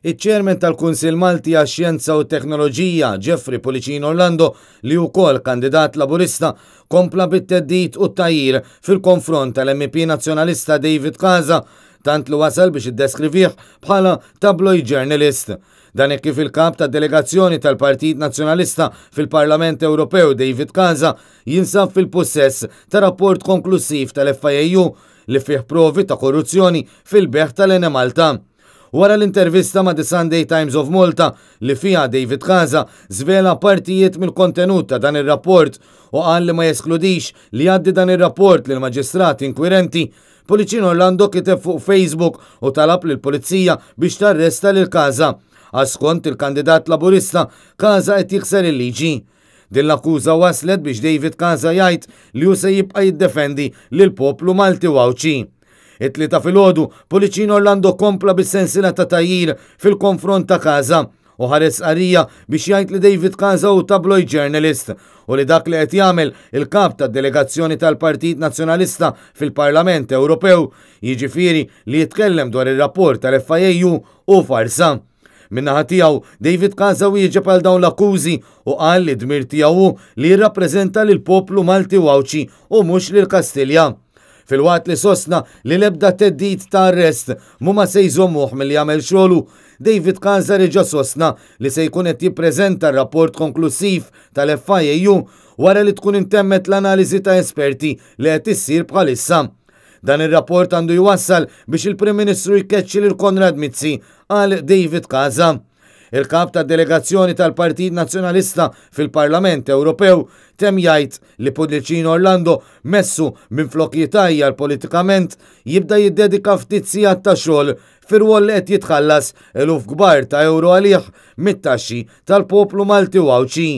Iċ-ċermen tal-Kunsill Malti għax-Xjenza u Teknoloġija Jeffrey Policino Orlando li wkoll kandidat laburista kompla bit-teddid u t-tajjir fil-konfront tal-MP nazzjonalista David Casa tant li wasal biex iddeskrivih bħala tabloid journalist. Dan kif il-kap ta' delegazzjoni tal-Partit Nazzjonalista fil-Parlament Ewropew David Casa jinsab fil-possess ta' rapport konklusiv tal-FIAU li fih provi ta' korruzzjoni fil-beħ tal-Ene Malta. Wara l-intervista ma' The Sunday Times of Malta li fija David Casa zvela partijiet mill-kontenut ta' dan ir-rapport u qal li ma jeskludix li jgħaddi dan ir-rapport lil maġistrati inkwirenti. Policino Orlando kiteb fuq Facebook u talab lil pulizija biex tarresta lil Casa. Skont il-kandidat laburista Casa qed jikser il-liġi. Din l-akkuża waslet biex David Casa jgħid li hu se jibqa' jiddefendi lil poplu Malti wawċi. It-tlieta filgħodu Policino Orlando kompla bis-sensiela ta' tajjir fil-konfront ta' Casa u ħares qarrija biex jgħid li David Casa hu tabloid journalist u li dak li qed jagħmel il-kap tad-delegazzjoni tal-Partit Nazzjonalista fil-Parlament Ewropew jiġifieri li jitkellem dwar ir-rapport tal-FIAU u farsa. Min-naħa tiegħu David Casa wieġeb għal dawn l-akkużi u qal li dmir tiegħu li jirrappreżenta lil poplu Malti wawċi u mhux lil Kastilja. Fil-waqt li sostna li l-ebda teddid ta' arrest ma se jżommuh milli jagħmel xogħlu, David Casa reġa' sostna li se jkun qed jippreżenta r-rapport konklusiv tal-FIAU wara li tkun intemmet l-analiżi ta' esperti li qed issir bħalissa. Dan ir-rapport għandu jwassal biex il-Prim Ministru jkeċċi lil Konrad Mizzi għal David Casa. Il-kap ta' delegazzjoni tal-Partit Nazzjonalista fil-Parlament Ewropew tem jgħid li Policino Orlando messu minflok jitajjar politikament jibda jiddedika ftit sigħat ta' xogħol fir-rwol li qed jitħallas eluf kbar ta' euro għalih mit-taxxi tal-poplu Malti wawċi.